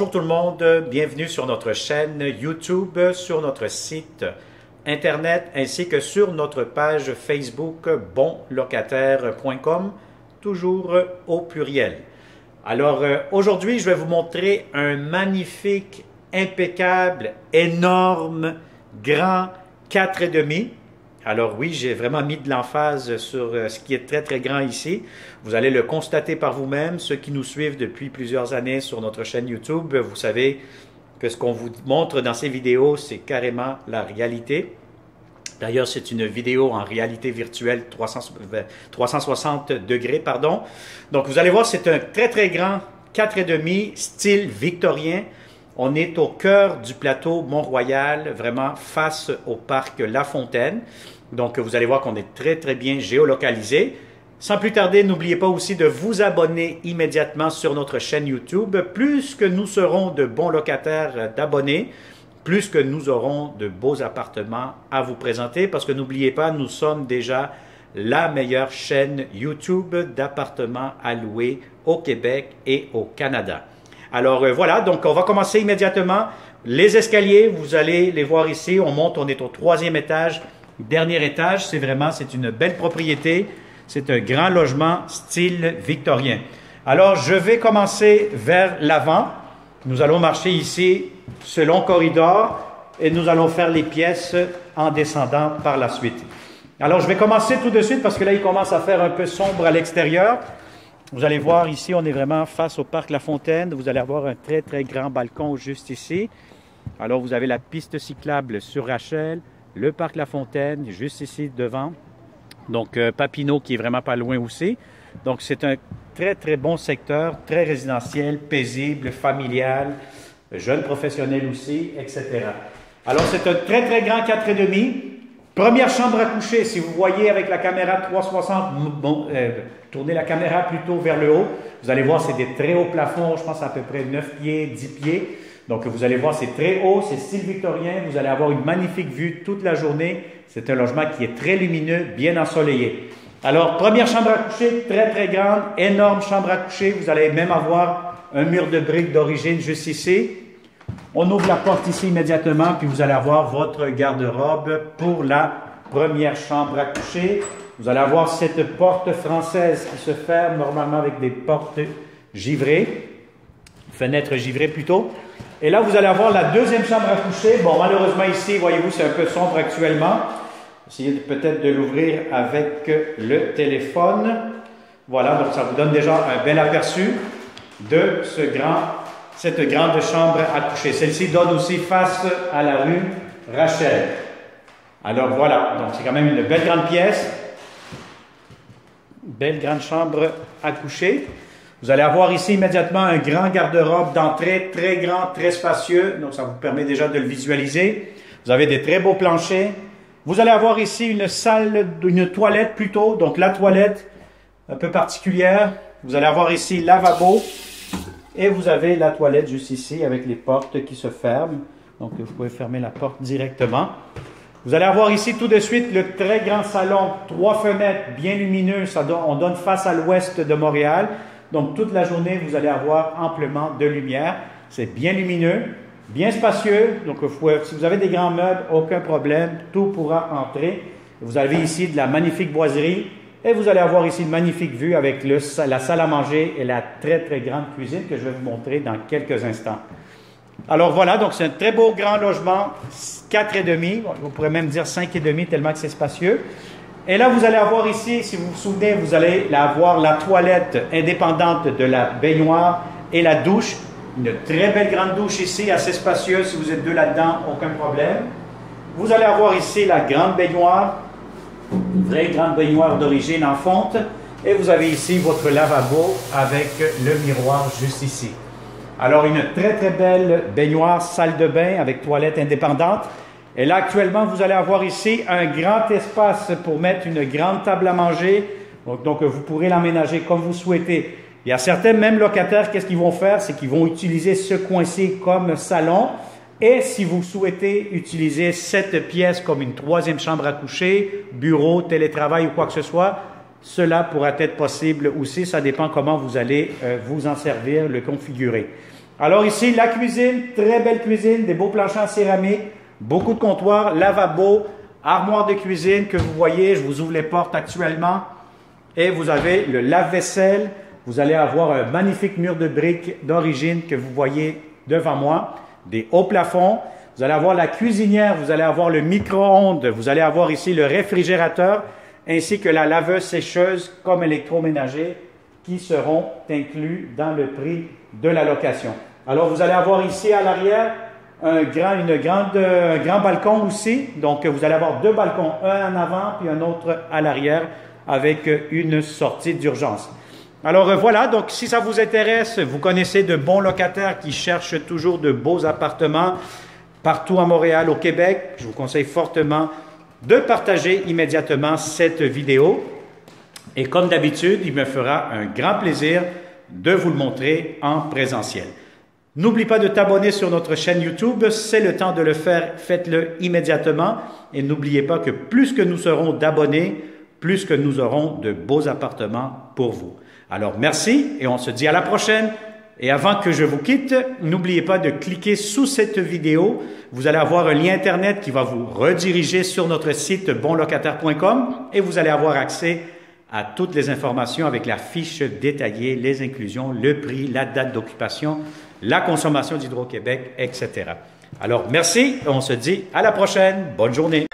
Bonjour tout le monde, bienvenue sur notre chaîne YouTube, sur notre site internet ainsi que sur notre page Facebook bonlocataire.com, toujours au pluriel. Alors aujourd'hui, je vais vous montrer un magnifique, impeccable, énorme, grand 4,5. Alors oui, j'ai vraiment mis de l'emphase sur ce qui est très très grand ici. Vous allez le constater par vous-même. Ceux qui nous suivent depuis plusieurs années sur notre chaîne YouTube, vous savez que ce qu'on vous montre dans ces vidéos, c'est carrément la réalité. D'ailleurs, c'est une vidéo en réalité virtuelle 360 degrés, pardon. Donc vous allez voir, c'est un très très grand 4,5 style victorien. On est au cœur du plateau Mont-Royal, vraiment face au parc La Fontaine. Donc, vous allez voir qu'on est très, très bien géolocalisé. Sans plus tarder, n'oubliez pas aussi de vous abonner immédiatement sur notre chaîne YouTube. Plus que nous serons de bons locataires d'abonnés, plus que nous aurons de beaux appartements à vous présenter. Parce que n'oubliez pas, nous sommes déjà la meilleure chaîne YouTube d'appartements à louer au Québec et au Canada. Alors voilà, donc on va commencer immédiatement. Les escaliers, vous allez les voir ici. On monte, on est au 3e étage. Dernier étage, c'est une belle propriété. C'est un grand logement style victorien. Alors, je vais commencer vers l'avant. Nous allons marcher ici ce long corridor et nous allons faire les pièces en descendant par la suite. Alors, je vais commencer tout de suite parce que là, il commence à faire un peu sombre à l'extérieur. Vous allez voir ici, on est vraiment face au parc La Fontaine. Vous allez avoir un très, très grand balcon juste ici. Alors, vous avez la piste cyclable sur Rachel, le parc La Fontaine, juste ici devant. Donc, Papineau qui est vraiment pas loin aussi. Donc, c'est un très, très bon secteur, très résidentiel, paisible, familial, jeune professionnel aussi, etc. Alors, c'est un très, très grand 4,5. Première chambre à coucher, si vous voyez avec la caméra 360, tournez la caméra plutôt vers le haut. Vous allez voir, c'est des très hauts plafonds, je pense à peu près 9 pieds, 10 pieds. Donc, vous allez voir, c'est très haut, c'est style victorien. Vous allez avoir une magnifique vue toute la journée. C'est un logement qui est très lumineux, bien ensoleillé. Alors, première chambre à coucher, très, très grande, énorme chambre à coucher. Vous allez même avoir un mur de briques d'origine juste ici. On ouvre la porte ici immédiatement, puis vous allez avoir votre garde-robe pour la première chambre à coucher. Vous allez avoir cette porte française qui se ferme normalement avec des portes givrées, fenêtres givrées plutôt. Et là, vous allez avoir la deuxième chambre à coucher. Bon, malheureusement ici, voyez-vous, c'est un peu sombre actuellement. Essayez peut-être de l'ouvrir avec le téléphone. Voilà, donc ça vous donne déjà un bel aperçu de cette grande chambre à coucher. Celle-ci donne aussi face à la rue Rachel. Alors voilà, donc c'est quand même une belle grande pièce. Belle grande chambre à coucher. Vous allez avoir ici immédiatement un grand garde-robe d'entrée, très grand, très spacieux. Donc ça vous permet déjà de le visualiser. Vous avez des très beaux planchers. Vous allez avoir ici une toilette plutôt. Donc la toilette un peu particulière. Vous allez avoir ici lavabo. Et vous avez la toilette juste ici avec les portes qui se ferment. Donc, vous pouvez fermer la porte directement. Vous allez avoir ici tout de suite le très grand salon. 3 fenêtres bien lumineuses. On donne face à l'ouest de Montréal. Donc, toute la journée, vous allez avoir amplement de lumière. C'est bien lumineux, bien spacieux. Donc, si vous avez des grands meubles, aucun problème. Tout pourra entrer. Vous avez ici de la magnifique boiserie. Et vous allez avoir ici une magnifique vue avec la salle à manger et la très, très grande cuisine que je vais vous montrer dans quelques instants. Alors voilà, donc c'est un très beau grand logement, 4,5, vous pourrez même dire 5,5 tellement que c'est spacieux. Et là, vous allez avoir ici, si vous vous souvenez, vous allez avoir la toilette indépendante de la baignoire et la douche. Une très belle grande douche ici, assez spacieuse. Si vous êtes deux là-dedans, aucun problème. Vous allez avoir ici la grande baignoire. Une vraie grande baignoire d'origine en fonte. Et vous avez ici votre lavabo avec le miroir juste ici. Alors, une très, très belle baignoire, salle de bain avec toilette indépendante. Et là, actuellement, vous allez avoir ici un grand espace pour mettre une grande table à manger. Donc vous pourrez l'aménager comme vous souhaitez. Il y a certains, même locataires, qu'est-ce qu'ils vont faire? C'est qu'ils vont utiliser ce coin-ci comme salon. Et si vous souhaitez utiliser cette pièce comme une 3e chambre à coucher, bureau, télétravail ou quoi que ce soit, cela pourra être possible aussi. Ça dépend comment vous allez vous en servir, le configurer. Alors ici, la cuisine, très belle cuisine, des beaux planchers en céramique, beaucoup de comptoirs, lavabo, armoire de cuisine que vous voyez, je vous ouvre les portes actuellement. Et vous avez le lave-vaisselle, vous allez avoir un magnifique mur de briques d'origine que vous voyez devant moi, des hauts plafonds, vous allez avoir la cuisinière, vous allez avoir le micro-ondes, vous allez avoir ici le réfrigérateur, ainsi que la laveuse sécheuse comme électroménager qui seront inclus dans le prix de la location. Alors, vous allez avoir ici à l'arrière un grand balcon aussi. Donc, vous allez avoir deux balcons, un en avant puis un autre à l'arrière avec une sortie d'urgence. Alors, voilà. Donc, si ça vous intéresse, vous connaissez de bons locataires qui cherchent toujours de beaux appartements partout à Montréal, au Québec. Je vous conseille fortement de partager immédiatement cette vidéo. Et comme d'habitude, il me fera un grand plaisir de vous le montrer en présentiel. N'oublie pas de t'abonner sur notre chaîne YouTube, c'est le temps de le faire, faites-le immédiatement. Et n'oubliez pas que plus que nous serons d'abonnés, plus que nous aurons de beaux appartements pour vous. Alors merci et on se dit à la prochaine. Et avant que je vous quitte, n'oubliez pas de cliquer sous cette vidéo. Vous allez avoir un lien Internet qui va vous rediriger sur notre site bonlocataire.com et vous allez avoir accès à toutes les informations avec la fiche détaillée, les inclusions, le prix, la date d'occupation, la consommation d'Hydro-Québec, etc. Alors, merci et on se dit à la prochaine. Bonne journée.